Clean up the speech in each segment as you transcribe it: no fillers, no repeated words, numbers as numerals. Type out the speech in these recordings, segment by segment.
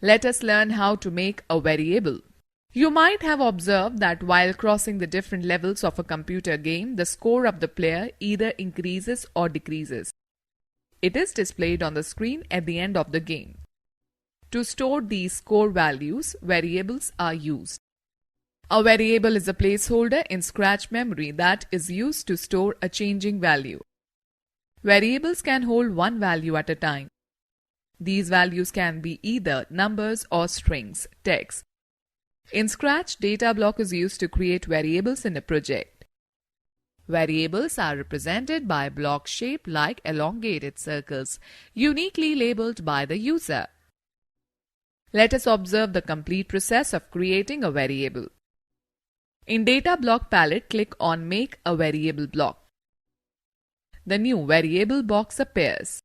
Let us learn how to make a variable. You might have observed that while crossing the different levels of a computer game, the score of the player either increases or decreases. It is displayed on the screen at the end of the game. To store these score values, variables are used. A variable is a placeholder in Scratch memory that is used to store a changing value. Variables can hold one value at a time. These values can be either numbers or strings, text. In Scratch, data block is used to create variables in a project. Variables are represented by block shaped like elongated circles, uniquely labeled by the user. Let us observe the complete process of creating a variable. In Data Block palette, click on Make a Variable block. The new variable box appears.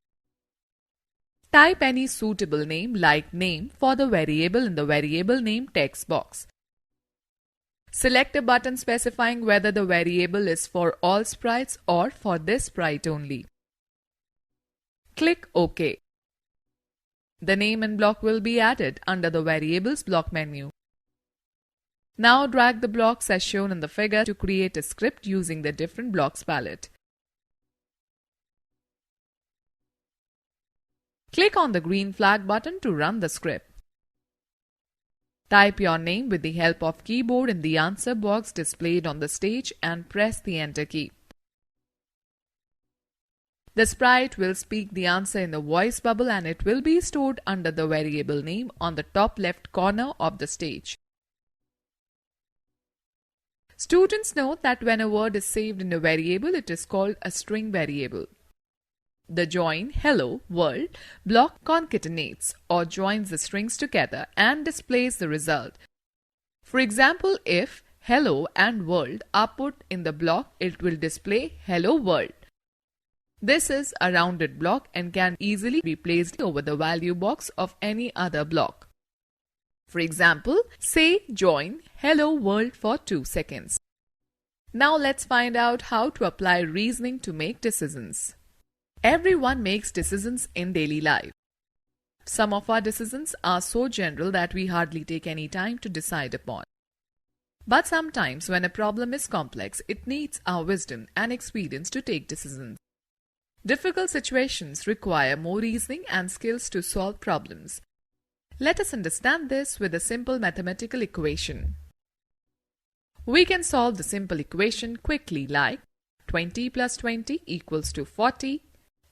Type any suitable name like name for the variable in the variable name text box. Select a button specifying whether the variable is for all sprites or for this sprite only. Click OK. The name and block will be added under the variables block menu. Now drag the blocks as shown in the figure to create a script using the different blocks palette. Click on the green flag button to run the script. Type your name with the help of keyboard in the answer box displayed on the stage and press the enter key. The sprite will speak the answer in the voice bubble and it will be stored under the variable name on the top left corner of the stage. Students note that when a word is saved in a variable, it is called a string variable. The join hello world block concatenates or joins the strings together and displays the result. For example, if hello and world are put in the block, it will display hello world. This is a rounded block and can easily be placed over the value box of any other block. For example, say join hello world for 2 seconds. Now let's find out how to apply reasoning to make decisions. Everyone makes decisions in daily life. Some of our decisions are so general that we hardly take any time to decide upon. But sometimes when a problem is complex, it needs our wisdom and experience to take decisions. Difficult situations require more reasoning and skills to solve problems. Let us understand this with a simple mathematical equation. We can solve the simple equation quickly like 20 plus 20 equals to 40,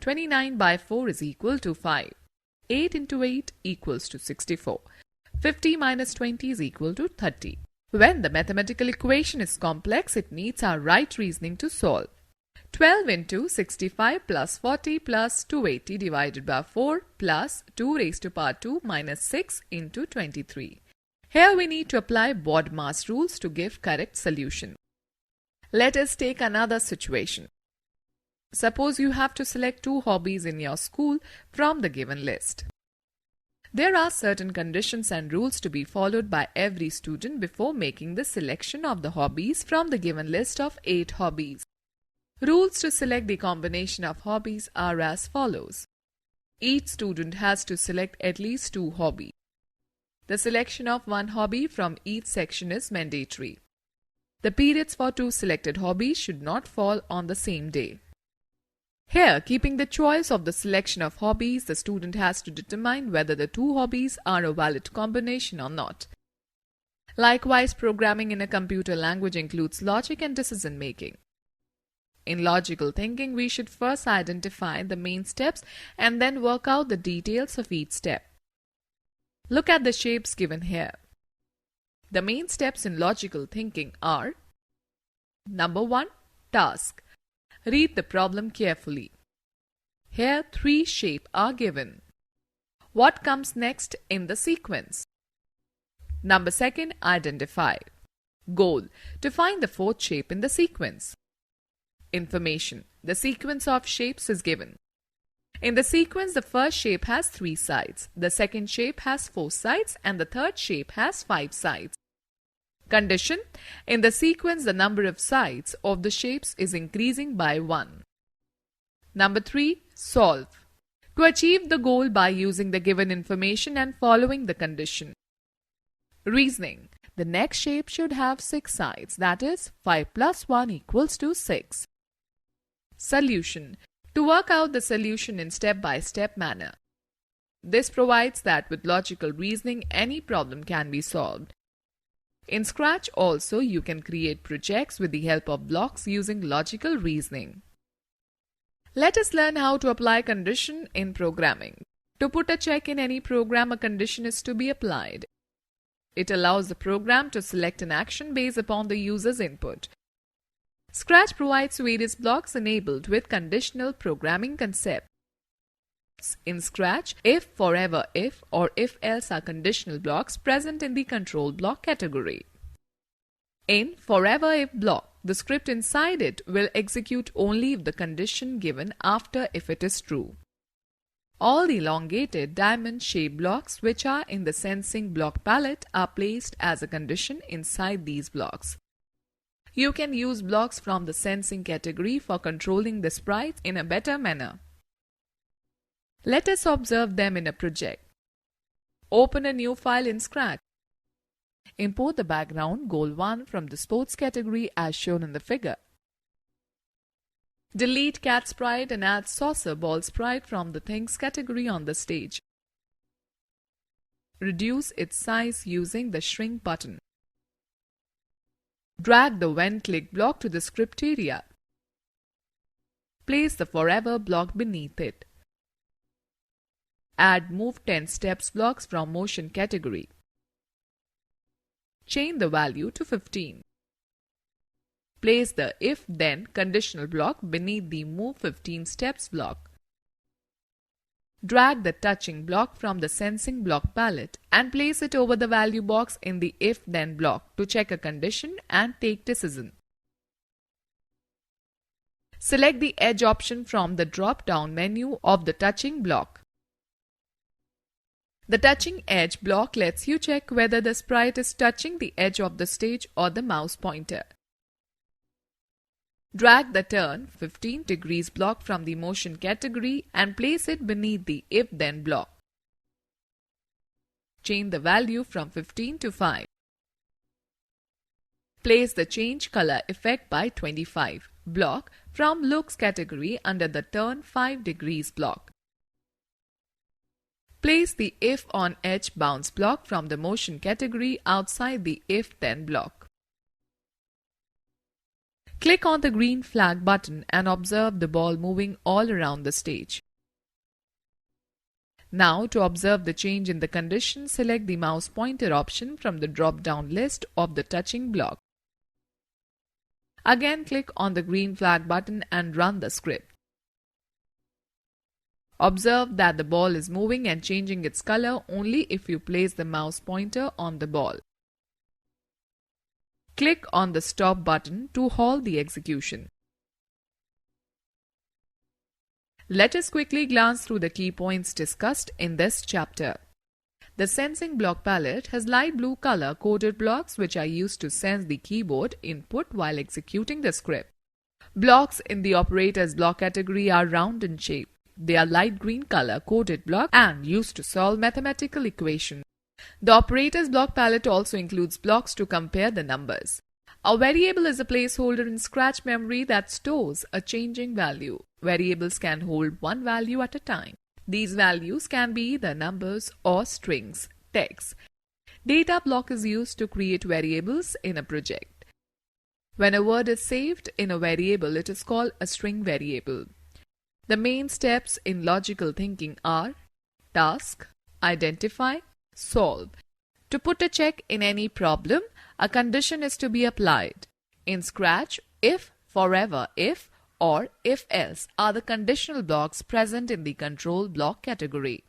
29 by 4 is equal to 5, 8 into 8 equals to 64, 50 minus 20 is equal to 30. When the mathematical equation is complex, it needs our right reasoning to solve. 12 into 65 plus 40 plus 280 divided by 4 plus 2 raised to power 2 minus 6 into 23. Here we need to apply BODMAS rules to give correct solution. Let us take another situation. Suppose you have to select 2 hobbies in your school from the given list. There are certain conditions and rules to be followed by every student before making the selection of the hobbies from the given list of 8 hobbies. Rules to select the combination of hobbies are as follows. Each student has to select at least 2 hobbies. The selection of one hobby from each section is mandatory. The periods for 2 selected hobbies should not fall on the same day. Here, keeping the choice of the selection of hobbies, the student has to determine whether the 2 hobbies are a valid combination or not. Likewise, programming in a computer language includes logic and decision making. In logical thinking, we should first identify the main steps and then work out the details of each step. Look at the shapes given here. The main steps in logical thinking are: Number 1. Task. Read the problem carefully. Here 3 shapes are given. What comes next in the sequence? Number 2. Identify. Goal. To find the 4th shape in the sequence. Information. The sequence of shapes is given. In the sequence, the first shape has 3 sides, the second shape has 4 sides, and the third shape has 5 sides. Condition. In the sequence, the number of sides of the shapes is increasing by 1. Number 3. Solve. to achieve the goal by using the given information and following the condition. Reasoning. The next shape should have 6 sides, that is 5 plus 1 equals to 6. Solution. To work out the solution in step-by-step manner. This provides that with logical reasoning any problem can be solved. In Scratch also you can create projects with the help of blocks using logical reasoning. Let us learn how to apply condition in programming. To put a check in any program, a condition is to be applied. It allows the program to select an action based upon the user's input. Scratch provides various blocks enabled with conditional programming concepts. In Scratch, if, forever if, or if else are conditional blocks present in the control block category. In forever if block, the script inside it will execute only if the condition given after if it is true. All the elongated diamond-shaped blocks which are in the sensing block palette are placed as a condition inside these blocks. You can use blocks from the sensing category for controlling the sprites in a better manner. Let us observe them in a project. Open a new file in Scratch. Import the background Goal 1 from the sports category as shown in the figure. Delete cat sprite and add saucer ball sprite from the things category on the stage. Reduce its size using the shrink button. Drag the when click block to the script area. Place the forever block beneath it. Add move 10 steps blocks from motion category. Change the value to 15. Place the if-then conditional block beneath the move 15 steps block. Drag the touching block from the sensing block palette and place it over the value box in the if-then block to check a condition and take decision. Select the edge option from the drop-down menu of the touching block. The touching edge block lets you check whether the sprite is touching the edge of the stage or the mouse pointer. Drag the turn 15 degrees block from the motion category and place it beneath the if-then block. Change the value from 15 to 5. Place the change color effect by 25 block from looks category under the turn 5 degrees block. Place the if on edge bounce block from the motion category outside the if-then block. Click on the green flag button and observe the ball moving all around the stage. Now, to observe the change in the condition, select the mouse pointer option from the drop-down list of the touching block. Again, click on the green flag button and run the script. Observe that the ball is moving and changing its color only if you place the mouse pointer on the ball. Click on the stop button to halt the execution. Let us quickly glance through the key points discussed in this chapter. The sensing block palette has light blue color coded blocks which are used to sense the keyboard input while executing the script. Blocks in the operators block category are round in shape. They are light green color coded blocks and used to solve mathematical equations. The operators block palette also includes blocks to compare the numbers. A variable is a placeholder in Scratch memory that stores a changing value. Variables can hold one value at a time. These values can be either numbers or strings, text. Data block is used to create variables in a project. When a word is saved in a variable, it is called a string variable. The main steps in logical thinking are task, identify, solve. To put a check in any problem, a condition is to be applied. In Scratch, if, forever if, or if else are the conditional blocks present in the control block category.